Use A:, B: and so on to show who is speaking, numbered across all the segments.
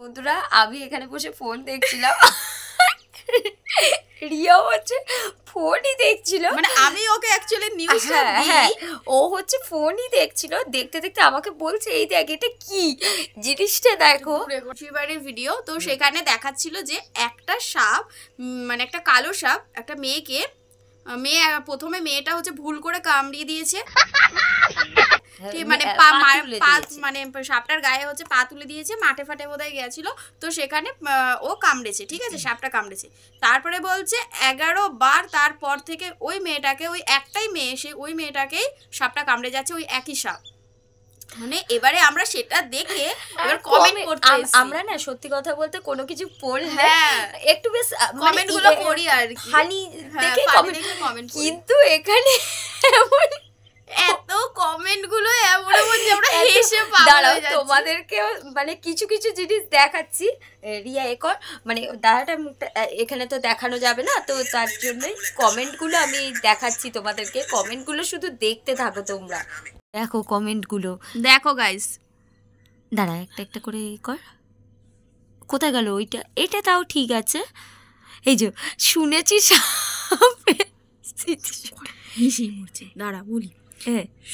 A: বন্ধুরা আমি এখানে বসে ফোন দেখছিলাম, রিয়াও হচ্ছে ফোনই দেখছিল,
B: মানে আমি ওকে অ্যাকচুয়ালি নিউজটা
A: হ্যাঁ ও হচ্ছে ফোনই দেখছিল, দেখতে দেখতে আমাকে বলছে এই দেখ এটা কি জিনিসটা দেখো
B: বাড়ির ভিডিও। তো সেখানে দেখাচ্ছিল যে একটা সাপ, মানে একটা কালো সাপ একটা মেয়েকে, প্রথমে মেয়েটা হচ্ছে ভুল করে কামড়িয়ে দিয়েছে, মানে মানে সাপটার গায়ে হচ্ছে পা তুলে দিয়েছে, মাঠে ফাটে বোধহয় গেছিল, তো সেখানে ও কামড়েছে, ঠিক আছে, সাপটা কামড়েছে। তারপরে বলছে 11 বার তারপর থেকে ওই মেয়েটাকে, ওই একটাই মেয়ে, সে ওই মেয়েটাকেই সাপটা কামড়ে যাচ্ছে, ওই একই সাপ। মানে এবারে আমরা সেটা দেখে এবার কমেন্ট করতে এসেছি।
A: আমরা না সত্যি কথা বলতে কোনো কিছু পড়লে একটু বেশ
B: কমেন্ট গুলো পড়ি আর কি,
A: ফানি দেখে কমেন্ট, কিন্তু এখানে
B: এত কমেন্ট গুলো এমন যে আমরা হেসে পাগল হয়ে যাচ্ছি।
A: তোমাদেরকে মানে কিছু কিছু জিনিস দেখাচ্ছি, রিয়া একর মানে দাদাটা মুখটা এখানে তো দেখানো যাবে না, তো তার জন্যই কমেন্টগুলো আমি দেখাচ্ছি তোমাদেরকে। কমেন্টগুলো শুধু দেখতে থাকো তোমরা, দেখো কমেন্টগুলো
B: দেখো গাইস।
A: দাঁড়া একটা একটা করে কর, কোথায় গেল ওইটা? এটা তাও ঠিক আছে। এই যে শুনেছি
B: দাঁড়া বলি,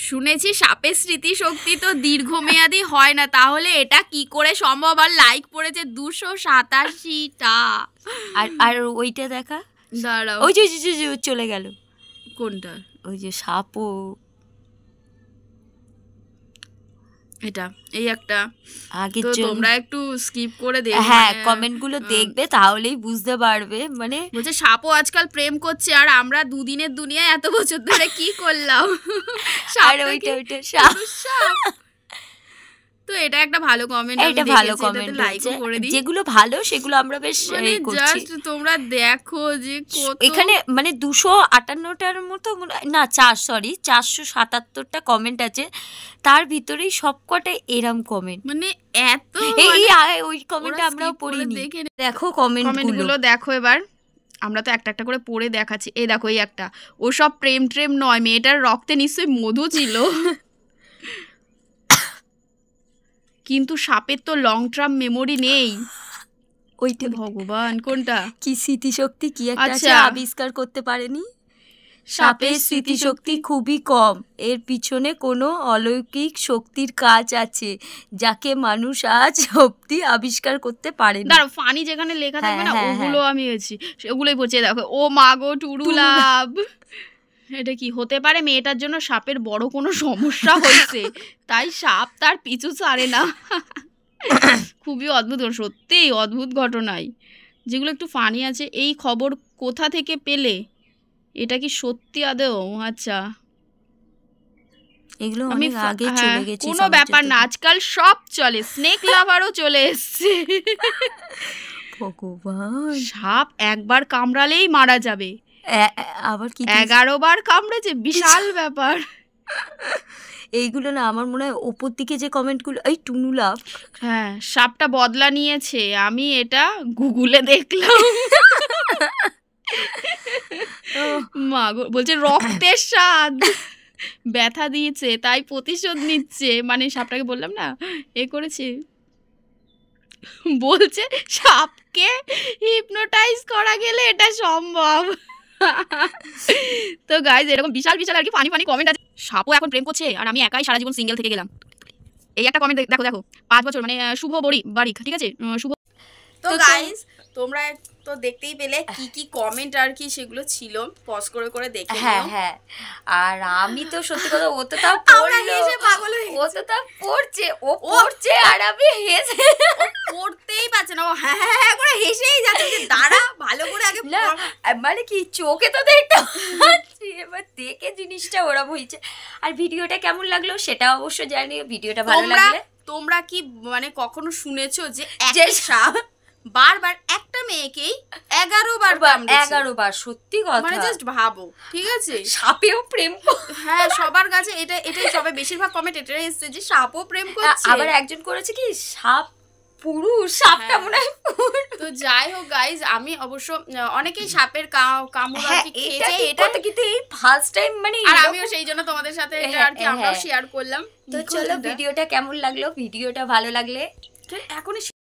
B: শুনেছি সাপের স্মৃতিশক্তি তো দীর্ঘমেয়াদী হয় না, তাহলে এটা কি করে সম্ভব? আর লাইক পড়েছে 287টা।
A: আর ওইটা দেখা,
B: দাঁড়াও,
A: ওই যে চলে গেল।
B: কোনটা?
A: ওই যে সাপও,
B: এটা এই একটা
A: আগে
B: তোমরা একটু স্কিপ করে দেখো,
A: হ্যাঁ কমেন্টগুলো দেখবে তাহলেই বুঝতে পারবে। মানে
B: বলছে সাপও আজকাল প্রেম করছে, আর আমরা দুদিনের দুনিয়ায় এত বছর ধরে কি করলাম।
A: আর ওইটা সাপ।
B: তো এটা একটা ভালো কমেন্ট,
A: এটা ভালো কমেন্ট, লাইকও করে দিই। যেগুলো ভালো সেগুলো আমরা বেশ করছি।
B: জাস্ট তোমরা দেখো যে
A: এখানে মানে 258টার মতো না 477টা কমেন্ট আছে, তার ভিতরেই সবকটাই এরম কমেন্ট, মানে এত ওই কমেন্টটা আমরাও পড়িনি। দেখো কমেন্টগুলো
B: দেখো, এবার আমরা তো একটা একটা করে পড়ে দেখাচ্ছি। এই দেখো এই একটা, ও সব প্রেম ট্রেম নয়, মেয়েটার রক্তে নিশ্চয়ই মধু ছিল। কিন্তু সাপের তো লং টার্ম মেমোরি নেই।
A: ওইটা
B: ভগবান, কোনটা?
A: কি স্মৃতিশক্তি কি একটা আবিষ্কার করতে পারেনি। সাপের স্মৃতিশক্তি খুবই কম, এর পিছনে কোনো অলৌকিক শক্তির কাজ আছে যাকে মানুষ আজ অব্দি আবিষ্কার করতে পারেনি।
B: দাঁড়াও, ফানি যেখানে লেখা থাকবে না ওগুলো আমি হচ্ছি, সেগুলোই পড়ছে। দেখো, ও মাগো টুরুলাভ। এটা কি হতে পারে? মেয়েটার জন্য সাপের বড় কোনো সমস্যা হয়েছে, তাই সাপ তার পিছু ছাড়ে না। খুবই অদ্ভুত, সত্যিই অদ্ভুত ঘটনাই, যেগুলো একটু ফানি আছে। এই খবর কোথা থেকে পেলে? এটা কি সত্যি আদৌ? আচ্ছা,
A: এগুলো অনেক আগে চলে গেছে,
B: কোনো ব্যাপার না, আজকাল সব চলে। স্নেক লাভারও চলে এসছে।
A: ভগবান,
B: সাপ একবার কামড়ালেই মারা যাবে,
A: আবার কি
B: 11 বার কামড়েছে, বিশাল ব্যাপার।
A: এইগুলো না আমার মনে হয় ওপর দিকে যে কমেন্টগুলো, এই টুনুলাভ,
B: হ্যাঁ সাপটা বদলা নিয়েছে, আমি এটা গুগলে দেখলাম। মা বলছে রক্তের স্বাদ, ব্যথা দিয়েছে তাই প্রতিশোধ নিচ্ছে, মানে সাপটাকে বললাম না এ করেছে। বলছে সাপকে হিপনোটাইজ করা গেলে এটা সম্ভব। তো গাইজ এরকম বিশাল বিশাল আর কি ফানি ফানি কমেন্ট আছে। সাপও এখন প্রেম করছে আর আমি একাই সারা জীবন সিঙ্গেল থেকে গেলাম। এই একটা কমেন্ট দেখো, দেখো 5 বছর, মানে শুভ বারিক, ঠিক আছে, শুভ। তো গাইজ তোমরা তো দেখতেই পেলে কি কি কমেন্ট আর কি সেগুলো ছিল, পজ করে করে দেখে।
A: হ্যাঁ আর আমি তো সত্যি কথা, ও তো তাও পড়লো, ও তো তাও পড়ছে, ও পড়ছে আর আমি হেসে,
B: পড়তেই পারছে না, ও হ্যাঁ হ্যাঁ করে হেসেই যাচ্ছে যে দাঁড়া ভালো করে আগে।
A: মানে কি চোখে তো দেখতে পাচ্ছি, এবার দেখে জিনিসটা ওরম হয়েছে। আর ভিডিওটা কেমন লাগলো সেটা অবশ্যই জানিও। ভিডিওটা ভালো লাগলে
B: তোমরা কি মানে কখনো শুনেছো যে একটা সাপ বারবার একটা মেয়েকেই 11 বার কামড়েছে?
A: 11 বার, সত্যি কথা,
B: মানে জাস্ট ভাবো, ঠিক আছে,
A: সাপেও প্রেম। হ্যাঁ
B: সবার কাছে এটাই সবাই বেশিরভাগ কমেন্ট এটাই এসেছে যে সাপও প্রেম করছে।
A: আবার একজন করেছে কি সাপ পুরুষ, সাপটা মনে হয়।
B: তো যাই হোক গাইজ, আমি অবশ্য অনেকেই সাপের কামড় আর কি খেয়েছে,
A: এটা কিন্তু এই ফার্স্ট টাইম, মানে
B: আর আমিও সেই জন্য তোমাদের সাথে এটা আর কি আমরাও শেয়ার করলাম।
A: তো চলো ভিডিওটা কেমন লাগলো, ভিডিওটা ভালো লাগলে এখনই